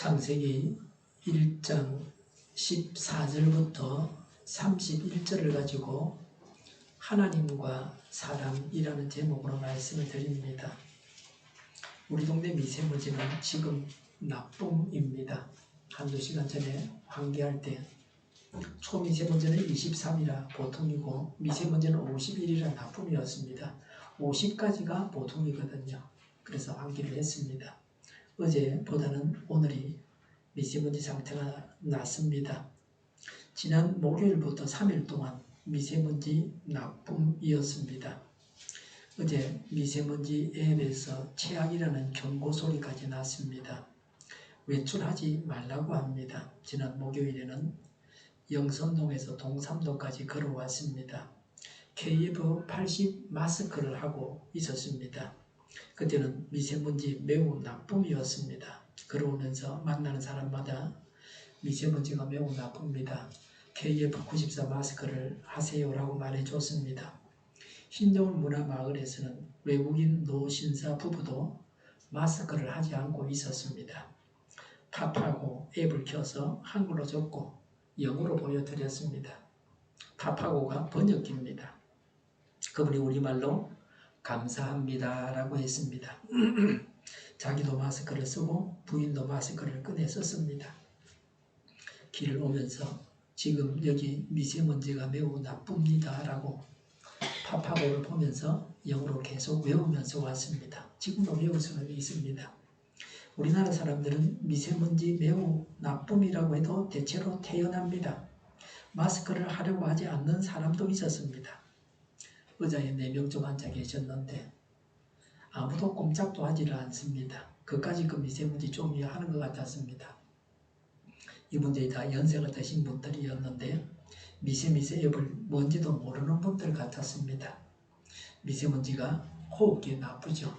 창세기 1장 14절부터 31절을 가지고 하나님과 사람이라는 제목으로 말씀을 드립니다. 우리 동네 미세먼지는 지금 나쁨입니다. 한두 시간 전에 환기할 때 초미세먼지는 23이라 보통이고 미세먼지는 51이라 나쁨이었습니다. 50까지가 보통이거든요. 그래서 환기를 했습니다. 어제보다는 오늘이 미세먼지 상태가 낫습니다. 지난 목요일부터 3일 동안 미세먼지 나쁨이었습니다. 어제 미세먼지 앱에서 최악이라는 경고 소리까지 났습니다. 외출하지 말라고 합니다. 지난 목요일에는 영선동에서 동삼도까지 걸어왔습니다. KF80 마스크를 하고 있었습니다. 그때는 미세먼지 매우 나쁨이었습니다. 걸어오면서 만나는 사람마다 미세먼지가 매우 나쁩니다. KF94 마스크를 하세요라고 말해줬습니다. 흰여울 문화마을에서는 외국인 노신사 부부도 마스크를 하지 않고 있었습니다. 팝하고 앱을 켜서 한글로 적고 영어로 보여드렸습니다. 팝하고가 번역기입니다. 그분이 우리말로 감사합니다 라고 했습니다. 자기도 마스크를 쓰고 부인도 마스크를 꺼내 썼습니다. 길을 오면서 지금 여기 미세먼지가 매우 나쁩니다 라고 팝하고를 보면서 영어로 계속 외우면서 왔습니다. 지금도 외울 수는 있습니다. 우리나라 사람들은 미세먼지 매우 나쁨이라고 해도 대체로 태연합니다. 마스크를 하려고 하지 않는 사람도 있었습니다. 의자에 4명 좀 앉아 계셨는데 아무도 꼼짝도 하지를 않습니다. 그까지 그 미세먼지 좀 하는 것 같았습니다. 이분들이 다 연세가 드신 분들이었는데 미세 앱을 뭔지도 모르는 분들 같았습니다. 미세먼지가 호흡기에 나쁘죠.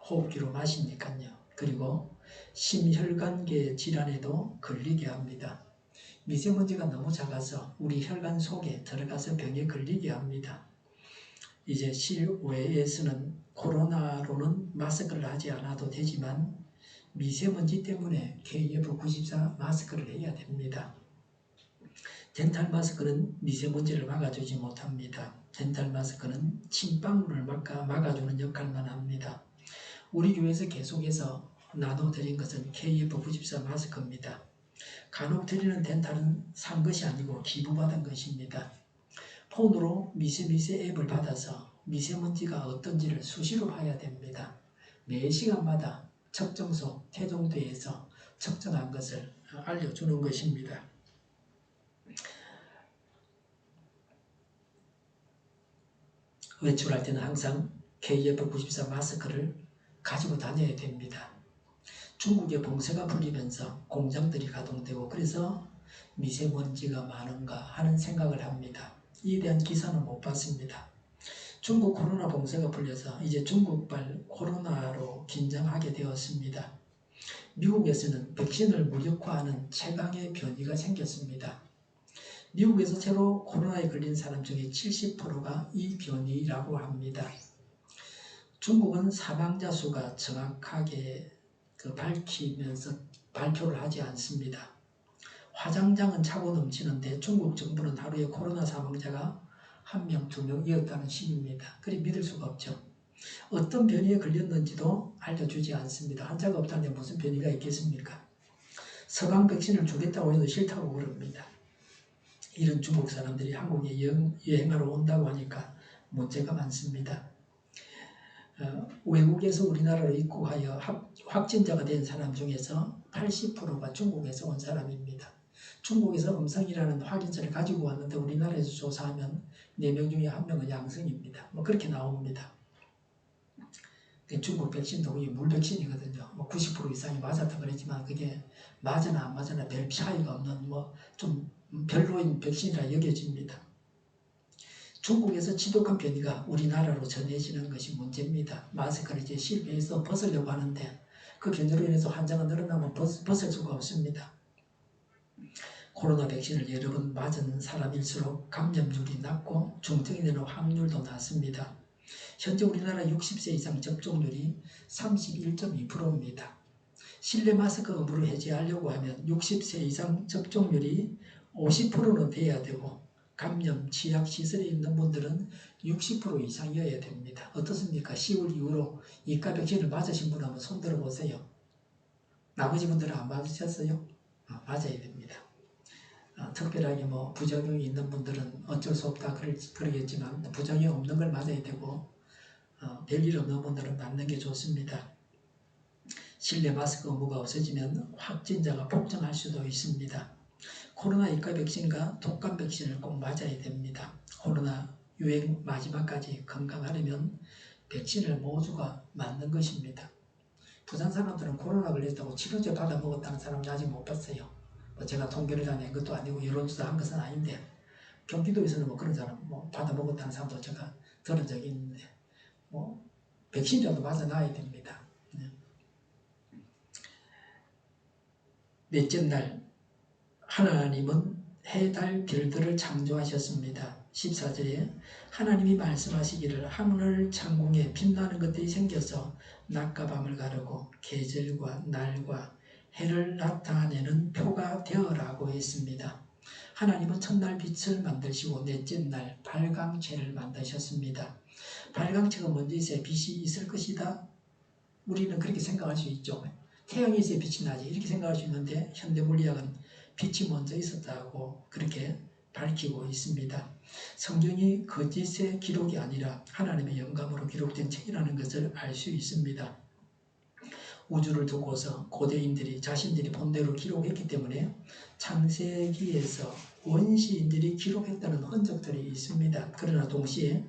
호흡기로 마시니까요. 그리고 심혈관계 질환에도 걸리게 합니다. 미세먼지가 너무 작아서 우리 혈관 속에 들어가서 병에 걸리게 합니다. 이제 실외에서는 코로나로는 마스크를 하지 않아도 되지만 미세먼지 때문에 KF94 마스크를 해야 됩니다. 덴탈 마스크는 미세먼지를 막아주지 못합니다. 덴탈 마스크는 침방울을 막아주는 역할만 합니다. 우리 교회에서 계속해서 나눠드린 것은 KF94 마스크입니다. 간혹 드리는 덴탈은 산 것이 아니고 기부받은 것입니다. 폰으로 미세 앱을 받아서 미세먼지가 어떤지를 수시로 봐야 됩니다. 매 시간마다 측정소 태종대에서 측정한 것을 알려주는 것입니다. 외출할 때는 항상 KF94 마스크를 가지고 다녀야 됩니다. 중국에 봉쇄가 풀리면서 공장들이 가동되고 그래서 미세먼지가 많은가 하는 생각을 합니다. 이에 대한 기사는 못 봤습니다. 중국 코로나 봉쇄가 풀려서 이제 중국발 코로나로 긴장하게 되었습니다. 미국에서는 백신을 무력화하는 최강의 변이가 생겼습니다. 미국에서 새로 코로나에 걸린 사람 중에 70%가 이 변이라고 합니다. 중국은 사망자 수가 정확하게 밝히면서 발표를 하지 않습니다. 화장장은 차고 넘치는데 중국 정부는 하루에 코로나 사망자가 1명, 2명이었다는 식입니다. 그리 믿을 수가 없죠. 어떤 변이에 걸렸는지도 알려주지 않습니다. 환자가 없다는데 무슨 변이가 있겠습니까? 서방 백신을 주겠다고 해도 싫다고 그럽니다. 이런 중국 사람들이 한국에 여행하러 온다고 하니까 문제가 많습니다. 외국에서 우리나라로 입국하여 확진자가 된 사람 중에서 80%가 중국에서 온 사람입니다. 중국에서 음성이라는 확인서를 가지고 왔는데 우리나라에서 조사하면 4명 중에 1명은 양성입니다. 그렇게 나옵니다. 중국 백신도 그게 물백신이거든요. 90% 이상이 맞았다 그랬지만 그게 맞으나 안 맞으나 별 차이가 없는 좀 별로인 백신이라 여겨집니다. 중국에서 지독한 변이가 우리나라로 전해지는 것이 문제입니다. 마스크를 이제 실외에서 벗으려고 하는데 그 변이로 인해서 환자가 늘어나면 벗을 수가 없습니다. 코로나 백신을 여러 번 맞은 사람일수록 감염률이 낮고 중증이 되는 확률도 낮습니다. 현재 우리나라 60세 이상 접종률이 31.2%입니다. 실내 마스크 의무를 해제하려고 하면 60세 이상 접종률이 50%는 돼야 되고 감염, 취약 시설에 있는 분들은 60% 이상이어야 됩니다. 어떻습니까? 10월 이후로 이가 백신을 맞으신 분 한번 손 들어보세요. 나머지 분들은 안 맞으셨어요? 맞아야 됩니다. 특별하게 뭐 부작용이 있는 분들은 어쩔 수 없다 그러겠지만 부작용이 없는 걸 맞아야 되고 별일 없는 분들은 맞는 게 좋습니다. 실내 마스크 의무가 없어지면 확진자가 폭증할 수도 있습니다. 코로나 이가 백신과 독감 백신을 꼭 맞아야 됩니다. 코로나 유행 마지막까지 건강하려면 백신을 모두가 맞는 것입니다. 부산 사람들은 코로나 걸렸다고 치료제 받아 먹었다는 사람은 아직 못 봤어요. 제가 통계를 다 낸 것도 아니고 여론조사 한 것은 아닌데 경기도에서는 뭐 그런 사람 받아 먹었다는 사람도 제가 들은 적이 있는데 백신이라도 맞아놔야 됩니다. 넷째 날 하나님은 해, 달, 별들을 창조하셨습니다. 14절에 하나님이 말씀하시기를 하늘 창공에 빛나는 것들이 생겨서 낮과 밤을 가르고 계절과 날과 해를 나타내는 표가 되어라고 했습니다. 하나님은 첫날 빛을 만드시고 넷째 날 발광체를 만드셨습니다. 발광체가 먼저 있어야 빛이 있을 것이다. 우리는 그렇게 생각할 수 있죠. 태양이 있어야 빛이 나지 이렇게 생각할 수 있는데 현대물리학은 빛이 먼저 있었다고 그렇게 밝히고 있습니다. 성경이 거짓의 기록이 아니라 하나님의 영감으로 기록된 책이라는 것을 알 수 있습니다. 우주를 두고서 고대인들이 자신들이 본대로 기록했기 때문에 창세기에서 원시인들이 기록했다는 흔적들이 있습니다. 그러나 동시에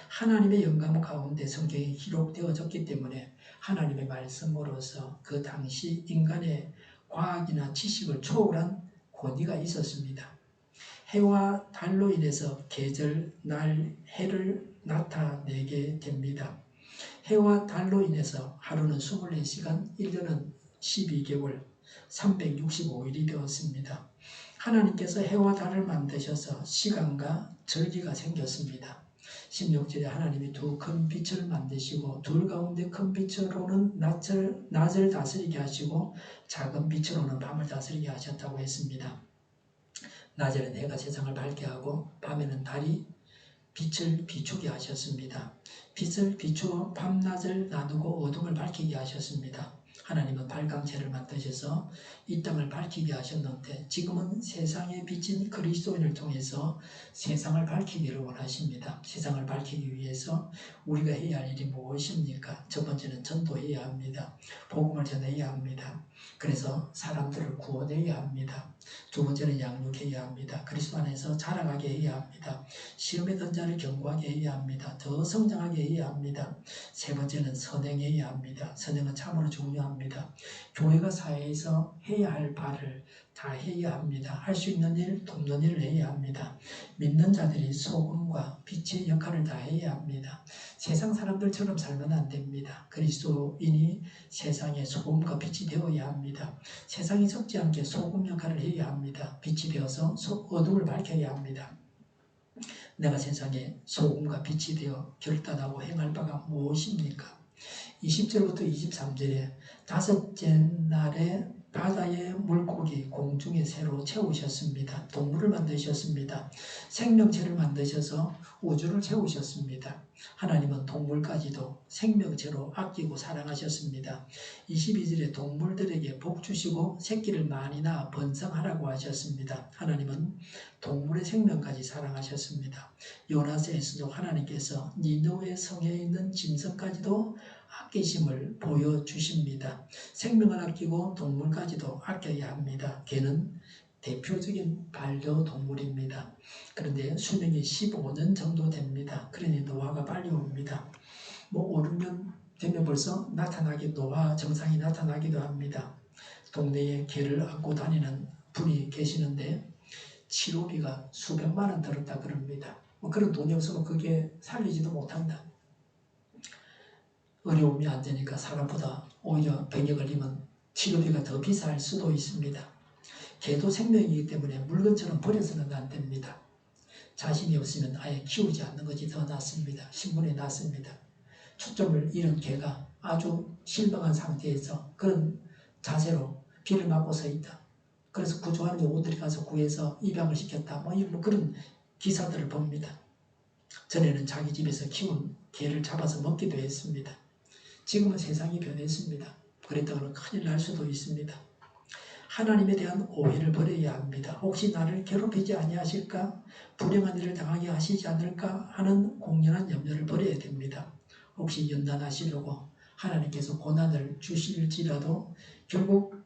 하나님의 영감 가운데 성경이 기록되어졌기 때문에 하나님의 말씀으로서 그 당시 인간의 과학이나 지식을 초월한 권위가 있었습니다. 해와 달로 인해서 계절, 날, 해를 나타내게 됩니다. 해와 달로 인해서 하루는 24시간, 1년은 12개월, 365일이 되었습니다. 하나님께서 해와 달을 만드셔서 시간과 절기가 생겼습니다. 16절에 하나님이 두 큰 빛을 만드시고 둘 가운데 큰 빛으로는 낮을 다스리게 하시고 작은 빛으로는 밤을 다스리게 하셨다고 했습니다. 낮에는 해가 세상을 밝게 하고 밤에는 달이 빛을 비추게 하셨습니다. 빛을 비추어 밤낮을 나누고 어둠을 밝히게 하셨습니다. 하나님은 발광체를 만드셔서 이 땅을 밝히게 하셨는데 지금은 세상의 빛인 그리스도인을 통해서 세상을 밝히기를 원하십니다. 세상을 밝히기 위해서 우리가 해야 할 일이 무엇입니까? 첫 번째는 전도해야 합니다. 복음을 전해야 합니다. 그래서 사람들을 구원해야 합니다. 두 번째는 양육해야 합니다. 그리스도 안에서 자라가게 해야 합니다. 시험에 든 자를 견고하게 해야 합니다. 더 성장하게 해야 합니다. 세 번째는 선행해야 합니다. 선행은 참으로 중요합니다. 교회가 사회에서 해야 할 바를 다 해야 합니다. 할 수 있는 일, 돕는 일을 해야 합니다. 믿는 자들이 소금과 빛의 역할을 다 해야 합니다. 세상 사람들처럼 살면 안 됩니다. 그리스도인이 세상에 소금과 빛이 되어야 합니다. 세상이 섞지 않게 소금 역할을 해야 합니다. 빛이 되어서 어둠을 밝혀야 합니다. 내가 세상에 소금과 빛이 되어 결단하고 행할 바가 무엇입니까? 20절부터 23절에 다섯째 날에 바다의 물고기 공중에 새로 채우셨습니다. 동물을 만드셨습니다. 생명체를 만드셔서 우주를 채우셨습니다. 하나님은 동물까지도 생명체로 아끼고 사랑하셨습니다. 22절에 동물들에게 복 주시고 새끼를 많이 낳아 번성하라고 하셨습니다. 하나님은 동물의 생명까지 사랑하셨습니다. 요나서에서도 하나님께서 니느웨 성에 있는 짐승까지도 아끼심을 보여주십니다. 생명을 아끼고 동물까지도 아껴야 합니다. 개는 대표적인 반려동물입니다. 그런데 수명이 15년 정도 됩니다. 그러니 노화가 빨리 옵니다. 5, 6년 되면 벌써 노화 증상이 나타나기도 합니다. 동네에 개를 안고 다니는 분이 계시는데 치료비가 수백만 원 들었다 그럽니다. 그런 돈이 없으면 그게 살리지도 못한다. 어려움이 안 되니까 사람보다 오히려 병에 걸리면 치료비가 더 비쌀 수도 있습니다. 개도 생명이기 때문에 물건처럼 버려서는 안 됩니다. 자신이 없으면 아예 키우지 않는 것이 더 낫습니다. 신분이 낫습니다. 초점을 잃은 개가 아주 실망한 상태에서 그런 자세로 비를 맞고 서 있다. 그래서 구조하는 요원들이 가서 구해서 입양을 시켰다. 뭐 그런 기사들을 봅니다. 전에는 자기 집에서 키운 개를 잡아서 먹기도 했습니다. 지금은 세상이 변했습니다. 그랬다가는 큰일 날 수도 있습니다. 하나님에 대한 오해를 버려야 합니다. 혹시 나를 괴롭히지 아니하실까? 불행한 일을 당하게 하시지 않을까? 하는 공연한 염려를 버려야 됩니다. 혹시 연단하시려고 하나님께서 고난을 주실지라도 결국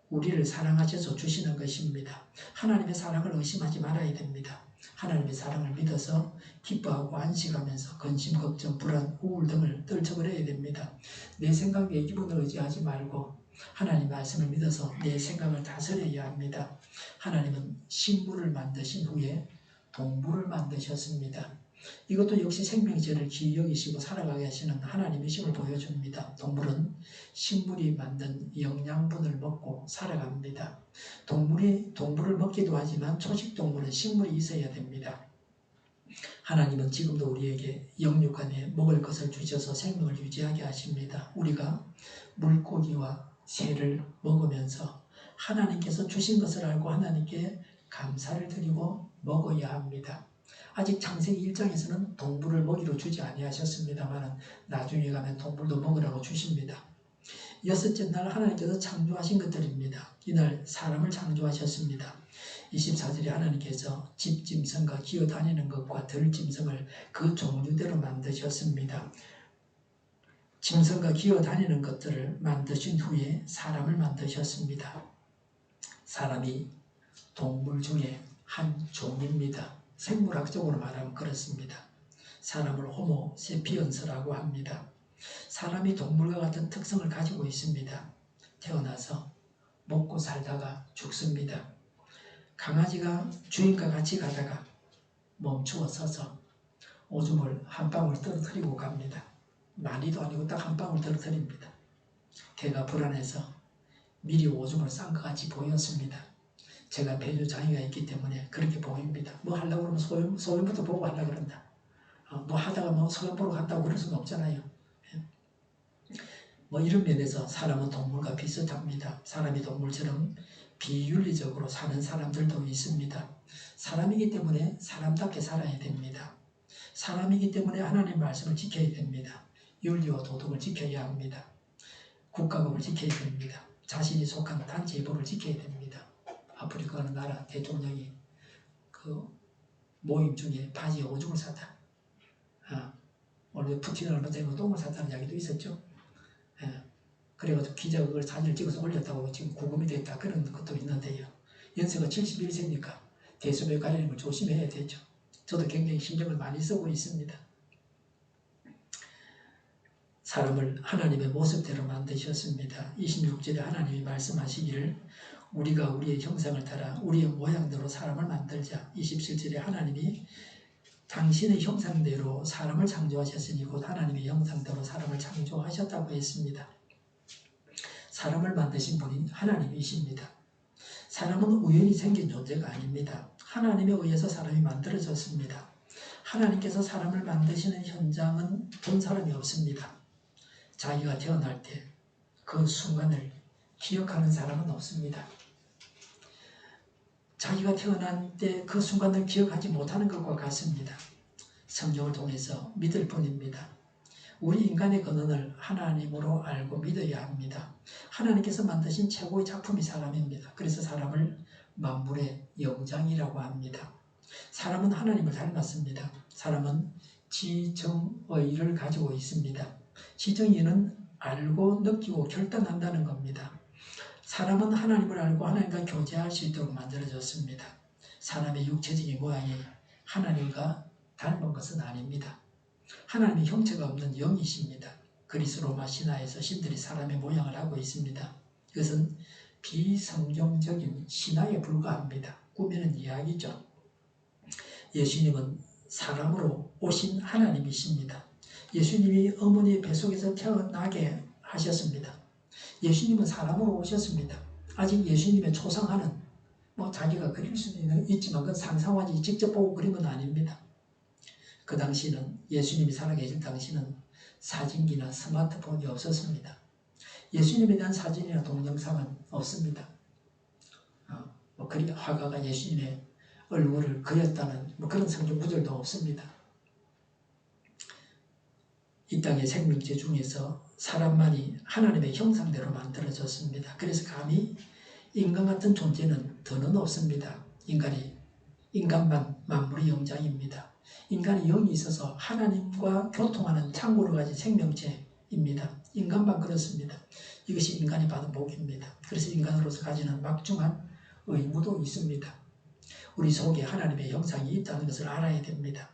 우리를 사랑하셔서 주시는 것입니다. 하나님의 사랑을 의심하지 말아야 됩니다. 하나님의 사랑을 믿어서 기뻐하고 안식하면서 근심, 걱정, 불안, 우울 등을 떨쳐버려야 됩니다. 내 생각, 내 기분을 의지하지 말고 하나님 말씀을 믿어서 내 생각을 다스려야 합니다. 하나님은 식물을 만드신 후에 동물을 만드셨습니다. 이것도 역시 생명의 죄를 귀히 여기시고 살아가게 하시는 하나님이심을 보여줍니다. 동물은 식물이 만든 영양분을 먹고 살아갑니다. 동물을 먹기도 하지만 초식동물은 식물이 있어야 됩니다. 하나님은 지금도 우리에게 영육간에 먹을 것을 주셔서 생명을 유지하게 하십니다. 우리가 물고기와 새를 먹으면서 하나님께서 주신 것을 알고 하나님께 감사를 드리고 먹어야 합니다. 아직 창세기 1장에서는 동물을 먹이로 주지 아니하셨습니다만 나중에 가면 동물도 먹으라고 주십니다. 여섯째 날 하나님께서 창조하신 것들입니다. 이날 사람을 창조하셨습니다. 24절에 하나님께서 집짐승과 기어다니는 것과 들짐승을 그 종류대로 만드셨습니다. 짐승과 기어다니는 것들을 만드신 후에 사람을 만드셨습니다. 사람이 동물 중에 한 종입니다. 생물학적으로 말하면 그렇습니다. 사람을 호모 세피언스라고 합니다. 사람이 동물과 같은 특성을 가지고 있습니다. 태어나서 먹고 살다가 죽습니다. 강아지가 주인과 같이 가다가 멈추어 서서 오줌을 한 방울 떨어뜨리고 갑니다. 많이도 아니고 딱 한 방울 떨어뜨립니다. 개가 불안해서 미리 오줌을 싼 것 같이 보였습니다. 제가 배주 장애가 있기 때문에 그렇게 보입니다. 뭐 하려고 그러면 소변부터 보고 하려고 그런다. 뭐 하다가 뭐 소변 보러 갔다고 그럴 수는 없잖아요. 뭐 이런 면에서 사람은 동물과 비슷합니다. 사람이 동물처럼 비윤리적으로 사는 사람들도 있습니다. 사람이기 때문에 사람답게 살아야 됩니다. 사람이기 때문에 하나님 말씀을 지켜야 됩니다. 윤리와 도덕을 지켜야 합니다. 국가법을 지켜야 됩니다. 자신이 속한 단체의 법을 지켜야 됩니다. 아프리카 어느 나라 대통령이 그 모임 중에 바지에 오줌을 쌌다. 오늘 푸틴 얼마 전에 똥을 쌌다는 이야기도 있었죠. 그래가지고 기자가 그걸 사진을 찍어서 올렸다고 지금 구금이 됐다. 그런 것도 있는데요. 연세가 71세니까 대소변 가리는 걸 조심해야 되죠. 저도 굉장히 신경을 많이 쓰고 있습니다. 사람을 하나님의 모습대로 만드셨습니다. 26절에 하나님이 말씀하시기를 우리가 우리의 형상을 따라 우리의 모양대로 사람을 만들자. 27절에 하나님이 당신의 형상대로 사람을 창조하셨으니 곧 하나님의 형상대로 사람을 창조하셨다고 했습니다. 사람을 만드신 분이 하나님이십니다. 사람은 우연히 생긴 존재가 아닙니다. 하나님에 의해서 사람이 만들어졌습니다. 하나님께서 사람을 만드시는 현장은 본 사람이 없습니다. 자기가 태어날 때 그 순간을 기억하는 사람은 없습니다. 자기가 태어난 때 그 순간을 기억하지 못하는 것과 같습니다. 성경을 통해서 믿을 뿐입니다. 우리 인간의 근원을 하나님으로 알고 믿어야 합니다. 하나님께서 만드신 최고의 작품이 사람입니다. 그래서 사람을 만물의 영장이라고 합니다. 사람은 하나님을 닮았습니다. 사람은 지정의를 가지고 있습니다. 지정의는 알고 느끼고 결단한다는 겁니다. 사람은 하나님을 알고 하나님과 교제할 수 있도록 만들어졌습니다. 사람의 육체적인 모양이 하나님과 닮은 것은 아닙니다. 하나님의 형체가 없는 영이십니다. 그리스 로마 신화에서 신들이 사람의 모양을 하고 있습니다. 이것은 비성경적인 신화에 불과합니다. 꾸미는 이야기죠. 예수님은 사람으로 오신 하나님이십니다. 예수님이 어머니의 뱃속에서 태어나게 하셨습니다. 예수님은 사람으로 오셨습니다. 아직 예수님의 초상화는 자기가 그릴 수는 있지만 그건 상상하지 직접 보고 그린 건 아닙니다. 그 당시는 예수님이 살아계실 당시는 사진기나 스마트폰이 없었습니다. 예수님에 대한 사진이나 동영상은 없습니다. 뭐 그리 화가가 예수님의 얼굴을 그렸다는 뭐 그런 성경 구절도 없습니다. 이 땅의 생명체 중에서 사람만이 하나님의 형상대로 만들어졌습니다. 그래서 감히 인간 같은 존재는 더는 없습니다. 인간만 만물의 영장입니다. 인간이 영이 있어서 하나님과 교통하는 창고를 가진 생명체입니다. 인간만 그렇습니다. 이것이 인간이 받은 복입니다. 그래서 인간으로서 가지는 막중한 의무도 있습니다. 우리 속에 하나님의 형상이 있다는 것을 알아야 됩니다.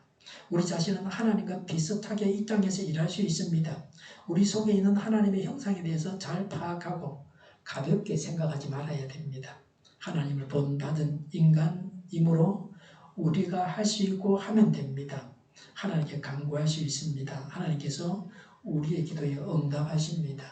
우리 자신은 하나님과 비슷하게 이 땅에서 일할 수 있습니다. 우리 속에 있는 하나님의 형상에 대해서 잘 파악하고 가볍게 생각하지 말아야 됩니다. 하나님을 본받은 인간이므로 우리가 할 수 있고 하면 됩니다. 하나님께 간구할 수 있습니다. 하나님께서 우리의 기도에 응답하십니다.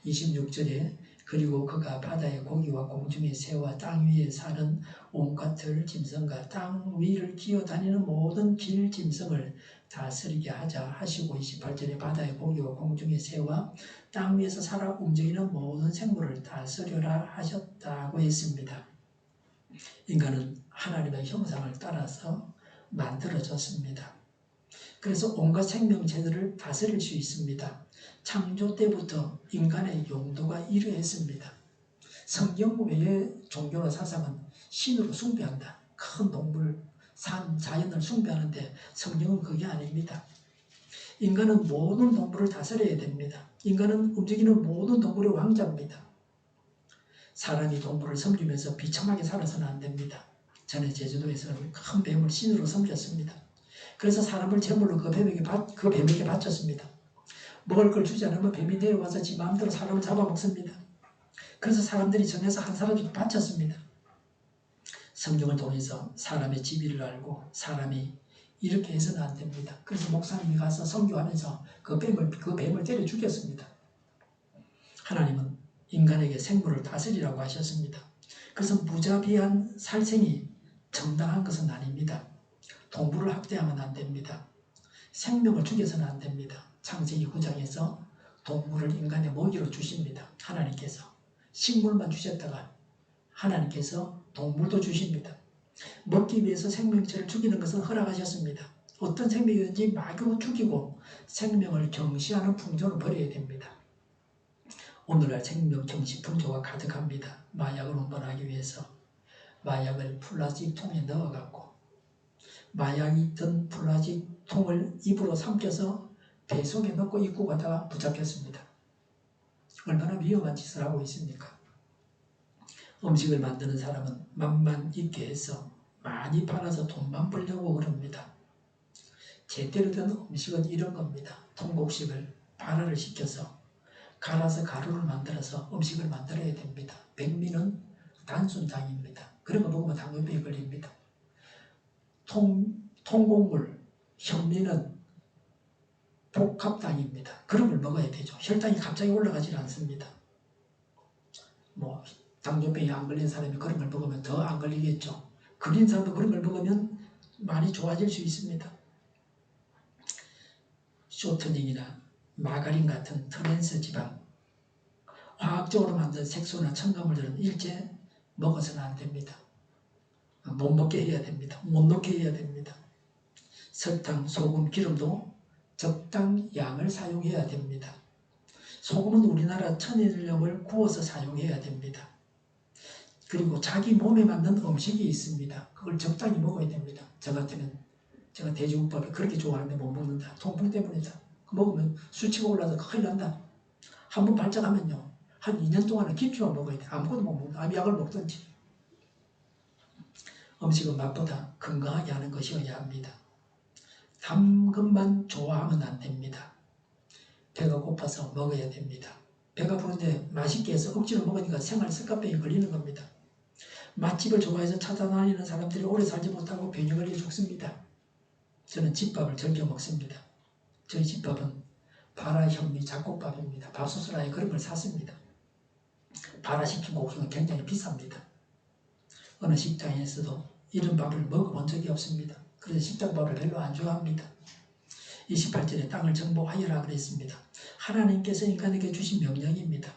26절에 그리고 그가 바다의 고기와 공중의 새와 땅 위에 사는 온갖 들 짐승과 땅 위를 기어다니는 모든 길 짐승을 다스리게 하자 하시고 28절에 바다의 고기와 공중의 새와 땅 위에서 살아 움직이는 모든 생물을 다스려라 하셨다고 했습니다. 인간은 하나님의 형상을 따라서 만들어졌습니다. 그래서 온갖 생명체들을 다스릴 수 있습니다. 창조 때부터 인간의 용도가 이러했습니다. 성경 외의 종교나 사상은 신으로 숭배한다. 큰 동물, 산, 자연을 숭배하는데 성경은 그게 아닙니다. 인간은 모든 동물을 다스려야 됩니다. 인간은 움직이는 모든 동물의 왕자입니다. 사람이 동물을 섬기면서 비참하게 살아서는 안 됩니다. 전에 제주도에서는 큰 뱀을 신으로 섬겼습니다. 그래서 사람을 제물로 그 뱀에게 바쳤습니다. 먹을 걸 주지 않으면 뱀이 내려와서 지 마음대로 사람을 잡아먹습니다. 그래서 사람들이 정해서 한 사람씩 바쳤습니다. 성경을 통해서 사람의 지위를 알고 사람이 이렇게 해서는 안 됩니다. 그래서 목사님이 가서 선교하면서 그 뱀을 때려 죽였습니다. 하나님은 인간에게 생물을 다스리라고 하셨습니다. 그래서 무자비한 살생이 정당한 것은 아닙니다. 동물을 학대하면 안 됩니다. 생명을 죽여서는 안 됩니다. 창세기 9장에서 동물을 인간의 먹이로 주십니다. 하나님께서 식물만 주셨다가 하나님께서 동물도 주십니다. 먹기 위해서 생명체를 죽이는 것은 허락하셨습니다. 어떤 생명이든지 마구 죽이고 생명을 경시하는 풍조를 버려야 됩니다. 오늘날 생명 경시 풍조가 가득합니다. 마약을 운반하기 위해서 마약을 플라스틱 통에 넣어갖고 마약이 든 플라스틱 통을 입으로 삼켜서 배 속에 넣고 입고 가다가 붙잡혔습니다. 얼마나 위험한 짓을 하고 있습니까? 음식을 만드는 사람은 맛만 있게 해서 많이 팔아서 돈만 벌려고 그럽니다. 제대로 된 음식은 이런 겁니다. 통곡식을 발화를 시켜서 갈아서 가루를 만들어서 음식을 만들어야 됩니다. 백미는 단순당입니다. 그런 거 먹으면 당뇨병에 걸립니다. 통곡물, 현미는 복합당입니다. 그런 걸 먹어야 되죠. 혈당이 갑자기 올라가지 않습니다. 당뇨병에 안 걸린 사람이 그런 걸 먹으면 더 안 걸리겠죠. 걸린 사람도 그런 걸 먹으면 많이 좋아질 수 있습니다. 쇼트닝이나 마가린 같은 트랜스 지방, 화학적으로 만든 색소나 첨가물들은 일제 먹어서는 안 됩니다. 못 먹게 해야 됩니다. 못 넣게 해야 됩니다. 설탕, 소금, 기름도 적당 양을 사용해야 됩니다. 소금은 우리나라 천일염을 구워서 사용해야 됩니다. 그리고 자기 몸에 맞는 음식이 있습니다. 그걸 적당히 먹어야 됩니다. 저 같으면 제가 돼지국밥을 그렇게 좋아하는데 못 먹는다. 통풍 때문이다. 먹으면 수치가 올라서 큰일 난다. 한번 발작하면요. 한 2년 동안은 김치만 먹어야 돼. 아무것도 못 먹는다. 약을 먹든지. 음식은 맛보다 건강하게 하는 것이어야 합니다. 단 것만 좋아하면 안 됩니다. 배가 고파서 먹어야 됩니다. 배가 부른데 맛있게 해서 억지로 먹으니까 생활 습관병이 걸리는 겁니다. 맛집을 좋아해서 찾아다니는 사람들이 오래 살지 못하고 병이 걸려 죽습니다. 저는 집밥을 즐겨 먹습니다. 저희 집밥은 발화 현미 잡곡밥입니다. 밥솥을 아예 그런 걸 샀습니다. 발화시킨 곡식은 굉장히 비쌉니다. 어느 식당에서도 이런 밥을 먹어본 적이 없습니다. 그래서 식당밥을 별로 안 좋아합니다. 28절에 땅을 정복하여라 그랬습니다. 하나님께서 인간에게 주신 명령입니다.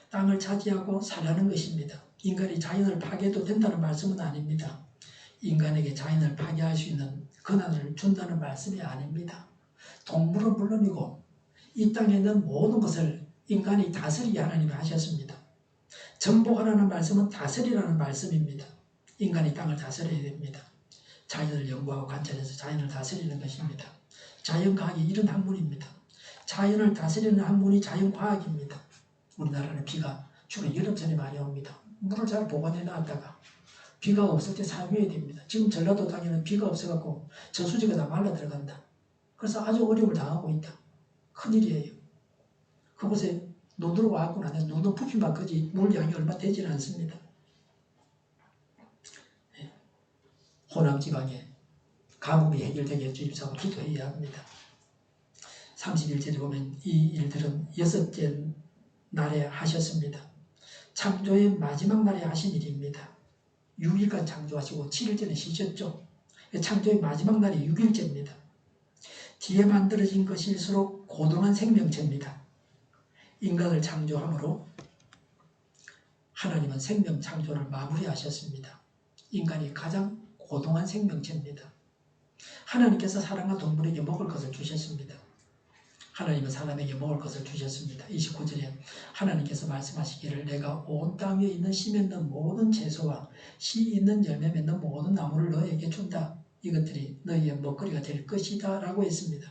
땅을 차지하고 살라는 것입니다. 인간이 자연을 파괴해도 된다는 말씀은 아닙니다. 인간에게 자연을 파괴할 수 있는 권한을 준다는 말씀이 아닙니다. 동물은 물론이고 이 땅에 있는 모든 것을 인간이 다스리게 하나님이 하셨습니다. 정복하라는 말씀은 다스리라는 말씀입니다. 인간이 땅을 다스려야 됩니다. 자연을 연구하고 관찰해서 자연을 다스리는 것입니다. 자연과학이 이런 학문입니다. 자연을 다스리는 학문이 자연과학입니다. 우리나라는 비가 주로 여름철에 많이 옵니다. 물을 잘 보관해 놨다가 비가 없을 때 사용해야 됩니다. 지금 전라도 땅에는 비가 없어갖고 저수지가 다 말라 들어간다. 그래서 아주 어려움을 당하고 있다. 큰일이에요. 그곳에 눈으로 와갖고 나면 눈은 부피만 크지 물량이 얼마 되지는 않습니다. 호남지방에 가뭄이 해결되게 주입사고 기도해야 합니다. 31절에 보면 이 일들은 6째 날에 하셨습니다. 창조의 마지막 날에 하신 일입니다. 6일간 창조하시고 7일째는 쉬셨죠. 창조의 마지막 날이 6일째입니다. 뒤에 만들어진 것일수록 고동한 생명체입니다. 인간을 창조함으로 하나님은 생명 창조를 마무리하셨습니다. 인간이 가장 고동한 생명체입니다. 하나님께서 사람과 동물에게 먹을 것을 주셨습니다. 하나님은 사람에게 먹을 것을 주셨습니다. 29절에 하나님께서 말씀하시기를 내가 온 땅 위에 있는 씨 맺는 모든 채소와 씨 있는 열매 맺는 모든 나무를 너에게 준다. 이것들이 너희의 먹거리가 될 것이다 라고 했습니다.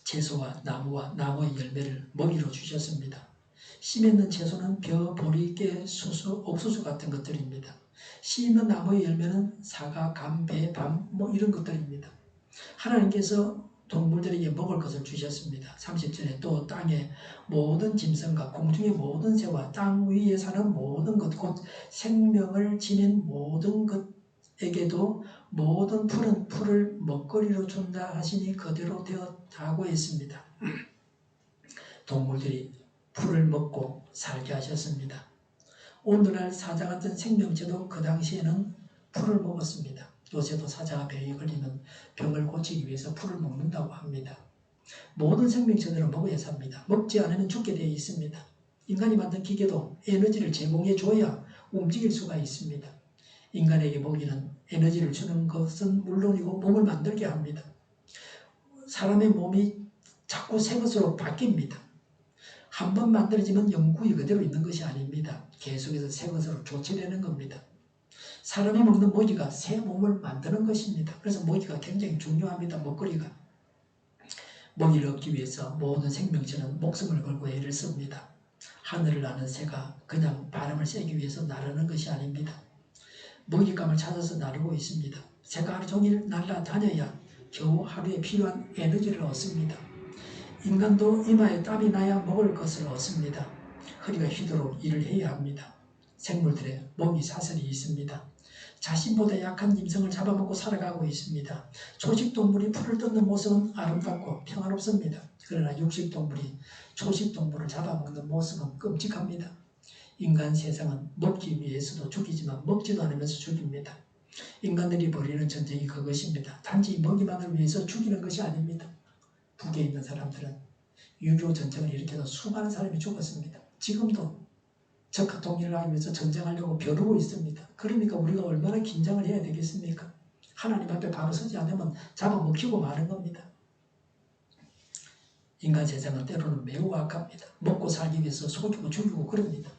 채소와 나무와 나무의 열매를 먹이로 주셨습니다. 씨 맺는 채소는 벼, 보리, 깨, 수수, 옥수수 같은 것들입니다. 씨 있는 나무의 열매는 사과, 감, 배, 밤 이런 것들입니다. 하나님께서 동물들에게 먹을 것을 주셨습니다. 30절에 또 땅의 모든 짐승과 공중의 모든 새와 땅 위에 사는 모든 것 곧 생명을 지닌 모든 것에게도 모든 풀은 풀을 먹거리로 준다 하시니 그대로 되었다고 했습니다. 동물들이 풀을 먹고 살게 하셨습니다. 오늘날 사자 같은 생명체도 그 당시에는 풀을 먹었습니다. 요새도 사자가 병에 걸리면 병을 고치기 위해서 풀을 먹는다고 합니다. 모든 생명체들은 먹어야 삽니다. 먹지 않으면 죽게 되어 있습니다. 인간이 만든 기계도 에너지를 제공해 줘야 움직일 수가 있습니다. 인간에게 먹이는 에너지를 주는 것은 물론이고 몸을 만들게 합니다. 사람의 몸이 자꾸 새 것으로 바뀝니다. 한 번 만들어지면 영구히 그대로 있는 것이 아닙니다. 계속해서 새 것으로 교체되는 겁니다. 사람이 먹는 먹이가 새 몸을 만드는 것입니다. 그래서 먹이가 굉장히 중요합니다. 먹거리가. 먹이를 얻기 위해서 모든 생명체는 목숨을 걸고 애를 씁니다. 하늘을 나는 새가 그냥 바람을 쐬기 위해서 나르는 것이 아닙니다. 먹잇감을 찾아서 나르고 있습니다. 새가 하루 종일 날아다녀야 겨우 하루에 필요한 에너지를 얻습니다. 인간도 이마에 땀이 나야 먹을 것을 얻습니다. 허리가 휘도록 일을 해야 합니다. 생물들의 먹이 사슬이 있습니다. 자신보다 약한 짐승을 잡아먹고 살아가고 있습니다. 초식동물이 풀을 뜯는 모습은 아름답고 평화롭습니다. 그러나 육식동물이 초식동물을 잡아먹는 모습은 끔찍합니다. 인간 세상은 먹기 위해서도 죽이지만 먹지도 않으면서 죽입니다. 인간들이 벌이는 전쟁이 그것입니다. 단지 먹이만을 위해서 죽이는 것이 아닙니다. 북에 있는 사람들은 6.25 전쟁을 일으켜서 수많은 사람이 죽었습니다. 지금도 적화 통일을 하기 위해서 전쟁하려고 벼르고 있습니다. 그러니까 우리가 얼마나 긴장을 해야 되겠습니까? 하나님 앞에 바로 서지 않으면 잡아먹히고 마는 겁니다. 인간 세상은 때로는 매우 악합니다. 먹고 살기 위해서 속이고 죽이고 그럽니다.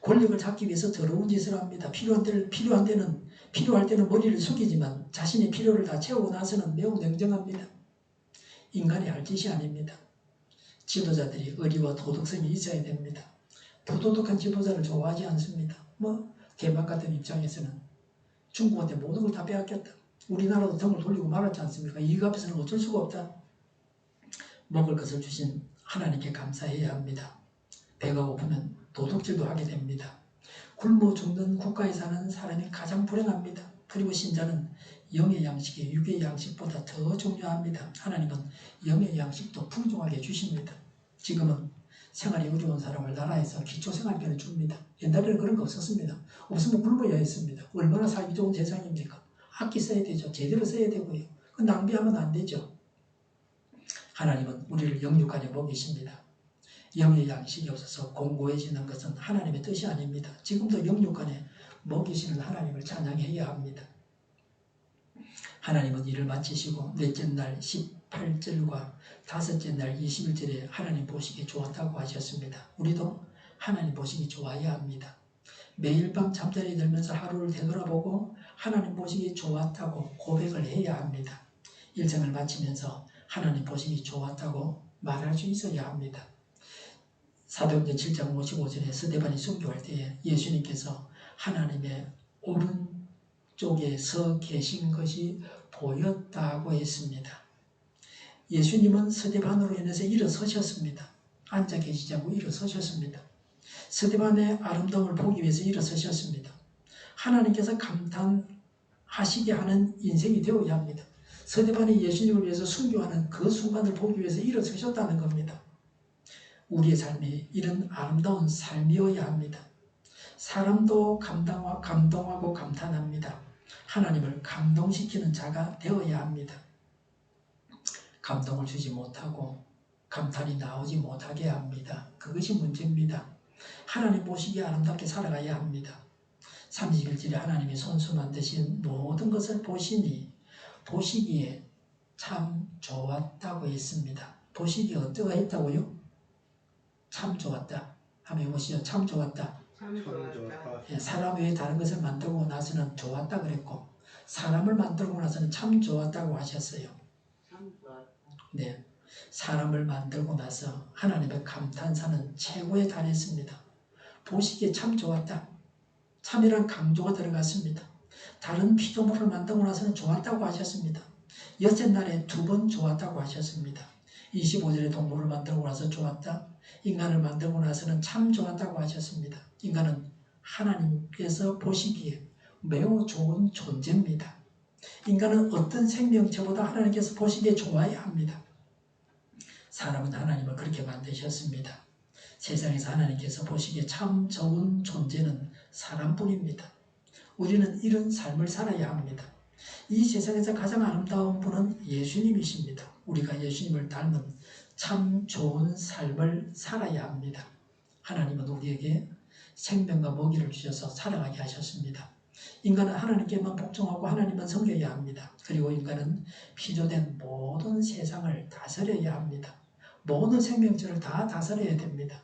권력을 잡기 위해서 더러운 짓을 합니다. 필요할 때는 머리를 숙이지만 자신의 필요를 다 채우고 나서는 매우 냉정합니다. 인간이 할 짓이 아닙니다. 지도자들이 의리와 도덕성이 있어야 됩니다. 부도덕한 지도자를 좋아하지 않습니다. 대만 같은 입장에서는 중국한테 모든 걸 다 빼앗겼다. 우리나라도 등을 돌리고 말았지 않습니까? 이 앞에서는 어쩔 수가 없다. 먹을 것을 주신 하나님께 감사해야 합니다. 배가 고프면 도둑질도 하게 됩니다. 굶어 죽는 국가에 사는 사람이 가장 불행합니다. 그리고 신자는 영의 양식이 육의 양식보다 더 중요합니다. 하나님은 영의 양식도 풍족하게 주십니다. 지금은 생활이 어려운 사람을 나라에서 기초생활비를 줍니다. 옛날에는 그런 거 없었습니다. 없으면 굶어야 했습니다. 얼마나 살기 좋은 세상입니까? 아끼 써야 되죠. 제대로 써야 되고요. 낭비하면 안 되죠. 하나님은 우리를 영육간에 먹이십니다. 영의 양식이 없어서 공고해지는 것은 하나님의 뜻이 아닙니다. 지금도 영육간에 먹이시는 하나님을 찬양해야 합니다. 하나님은 일을 마치시고 넷째 날 18절과 다섯째 날 21절에 하나님 보시기 좋았다고 하셨습니다. 우리도 하나님 보시기 좋아야 합니다. 매일 밤 잠자리 들면서 하루를 되돌아보고 하나님 보시기 좋았다고 고백을 해야 합니다. 일생을 마치면서 하나님 보시기 좋았다고 말할 수 있어야 합니다. 사도행전 7장 55절에 스데반이 순교할 때에 예수님께서 하나님의 오른쪽에 서 계신 것이 보였다고 했습니다. 예수님은 스데반으로 인해서 일어서셨습니다. 앉아 계시지 않고 일어서셨습니다. 스데반의 아름다움을 보기 위해서 일어서셨습니다. 하나님께서 감탄하시게 하는 인생이 되어야 합니다. 스데반이 예수님을 위해서 순교하는 그 순간을 보기 위해서 일어서셨다는 겁니다. 우리의 삶이 이런 아름다운 삶이어야 합니다. 사람도 감동하고 감탄합니다. 하나님을 감동시키는 자가 되어야 합니다. 감동을 주지 못하고 감탄이 나오지 못하게 합니다. 그것이 문제입니다. 하나님 보시기에 아름답게 살아가야 합니다. 31절에 하나님이 손수 만드신 모든 것을 보시기에 참 좋았다고 했습니다. 보시기에 어떠했다고요? 참 좋았다. 한번 해보시죠. 참 좋았다. 참 좋았다. 예, 사람 외에 다른 것을 만들고 나서는 좋았다 그랬고 사람을 만들고 나서는 참 좋았다고 하셨어요. 참 좋았다. 네, 사람을 만들고 나서 하나님의 감탄사는 최고에 달했습니다. 보시기에 참 좋았다. 참이란 강조가 들어갔습니다. 다른 피조물을 만들고 나서는 좋았다고 하셨습니다. 여섯 날에 2번 좋았다고 하셨습니다. 25절에 동물을 만들고 나서 좋았다. 인간을 만들고 나서는 참 좋았다고 하셨습니다. 인간은 하나님께서 보시기에 매우 좋은 존재입니다. 인간은 어떤 생명체보다 하나님께서 보시기에 좋아야 합니다. 사람은 하나님을 그렇게 만드셨습니다. 세상에서 하나님께서 보시기에 참 좋은 존재는 사람뿐입니다. 우리는 이런 삶을 살아야 합니다. 이 세상에서 가장 아름다운 분은 예수님이십니다. 우리가 예수님을 닮은 참 좋은 삶을 살아야 합니다. 하나님은 우리에게 생명과 먹이를 주셔서 살아가게 하셨습니다. 인간은 하나님께만 복종하고 하나님만 섬겨야 합니다. 그리고 인간은 피조된 모든 세상을 다스려야 합니다. 모든 생명체를 다 다스려야 됩니다.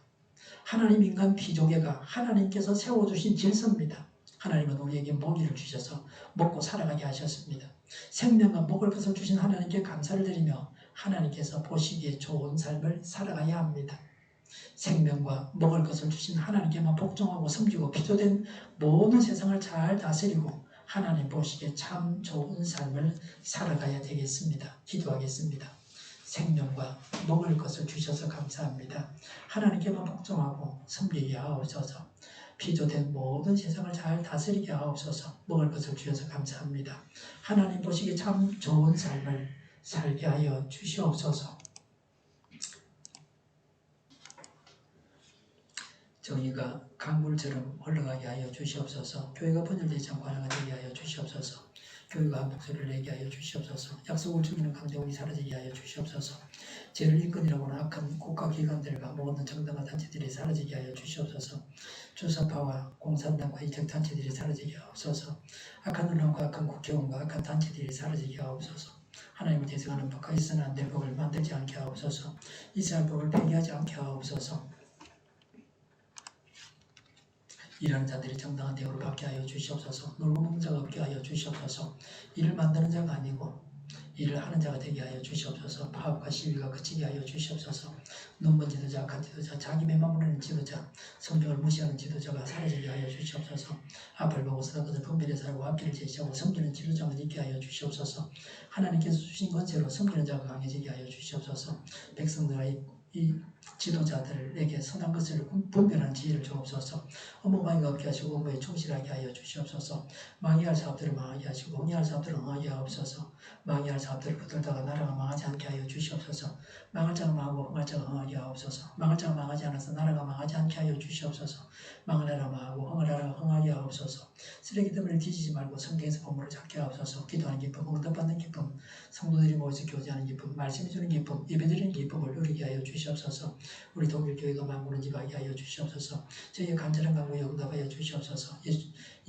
하나님 인간 피조계가 하나님께서 세워주신 질서입니다. 하나님은 우리에게 먹이를 주셔서 먹고 살아가게 하셨습니다. 생명과 먹을 것을 주신 하나님께 감사를 드리며 하나님께서 보시기에 좋은 삶을 살아가야 합니다. 생명과 먹을 것을 주신 하나님께만 복종하고 섬기고 피조된 모든 세상을 잘 다스리고 하나님 보시기에 참 좋은 삶을 살아가야 되겠습니다. 기도하겠습니다. 생명과 먹을 것을 주셔서 감사합니다. 하나님께만 복종하고 섬기게 하옵소서. 피조된 모든 세상을 잘 다스리게 하옵소서. 먹을 것을 주셔서 감사합니다. 하나님 보시기에 참 좋은 삶을 살게 하여 주시옵소서. 정의가 강물처럼 흘러가게 하여 주시옵소서. 교회가 분열되지 않고 하나가 되게 하여 주시옵소서. 교회가 한 목소리를 내게 하여 주시옵소서. 약속을 죽이는 강대원이 사라지게 하여 주시옵소서. 죄를 인권이라고는 악한 국가기관들과 모든 정당한 단체들이 사라지게 하여 주시옵소서. 주사파와 공산당과 이적단체들이 사라지게 하옵소서. 악한 언론과 악한 국회의원과 악한 단체들이 사라지게 하옵소서. 하나님을 대적하는 법과 있어는 안 될 법을 만들지 않게 하옵소서. 이스라엘 법을 폐기하지 않게 하옵소서. 일하는 자들이 정당한 대우를 받게 하여 주시옵소서. 놀고 먹는 자가 없게 하여 주시옵소서. 일을 만드는 자가 아니고 일을 하는 자가 되게 하여 주시옵소서. 파업과 시위가 그치게 하여 주시옵소서. 눈먼 지도자, 악한 지도자, 자기 배만 부르는 지도자, 성경을 무시하는 지도자가 사라지게 하여 주시옵소서. 앞을 보고 서다 것을 분별해 살고 앞길을 제시하고 섬기는 지도자가 있게 하여 주시옵소서. 하나님께서 주신 권세로 섬기는 자가 강해지게 하여 주시옵소서. 백성들아 이 지도자들에게 선한 것을 분별하는 지혜를 주옵소서. 업무방해가 없게 하시고 업무에 충실하게 하여 주시옵소서. 망해할 사업들을 망하게 하시고 응해할 사업들을 응하게 하옵소서. 망해할 사업들을 붙들다가 나라가 망하지 않게 하여 주시옵소서. 망할 자가 망하고 흥할 자가 흥하게 하옵소서. 망할 자가 망하지 않아서 나라가 망하지 않게 하여 주시옵소서. 망할 나라가 망하고 흥할 나라가 흥하게 하옵소서. 쓰레기 더미를 뒤지지 말고 성경에서 본물을 찾게 하옵소서. 기도하는 기쁨, 응답받는 기쁨, 성도들이 모여서 교제하는 기쁨, 말씀해 주는 기쁨, 예배드리는 기쁨을 누리게 하여 주시옵소서. 주시옵소서. 우리 동일교회가 만군을 지하게 하여 주시옵소서. 저희의 간절한 간구에 응답하여 주시옵소서.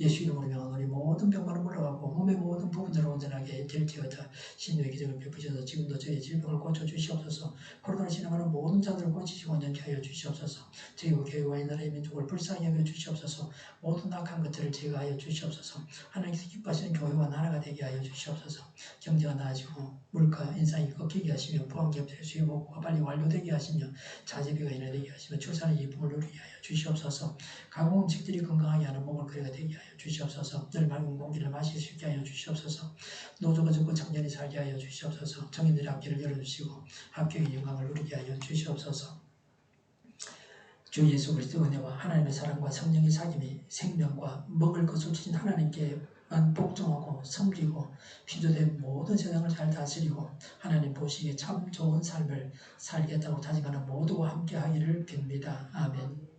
예수 이름으로 명하노니 모든 병만은 물러가고 몸의 모든 부분들을 온전하게 될지어다. 신유의 기적을 베푸셔서 지금도 저희의 질병을 고쳐 주시옵소서. 코로나를 지나가는 모든 자들을 고치시고 온전케 하여 주시옵소서. 저희와 교회와 이 나라의 민족을 불쌍히 여겨 주시옵소서. 모든 악한 것들을 제거하여 주시옵소서. 하나님께서 기뻐하시는 교회와 나라가 되게 하여 주시옵소서. 경제가 나아지고 물가 인상이 꺾이게 하시며 포항기업들의 수요 복구가 빨리 완료되게 하시며 자재비가 인하되게 하시며 출산의 기쁨을 누리게 하여 주시옵소서. 가공음식들이 건강하게 하는 먹을거리가 되게 하여 주시옵소서. 늘 맑은 공기를 마실 수 있게 하여 주시옵소서. 노조가 죽고 청년이 살게 하여 주시옵소서. 청인들의 앞길을 열어주시고 합격의 영광을 누리게 하여 주시옵소서. 주 예수 그리스도의 은혜와 하나님의 사랑과 성령의 사귐이 생명과 먹을 것을 주신 하나님께만 복종하고 섬기고 피조된 모든 세상을 잘 다스리고 하나님 보시기에 참 좋은 삶을 살겠다고 다짐하는 모두와 함께 하기를 빕니다. 아멘.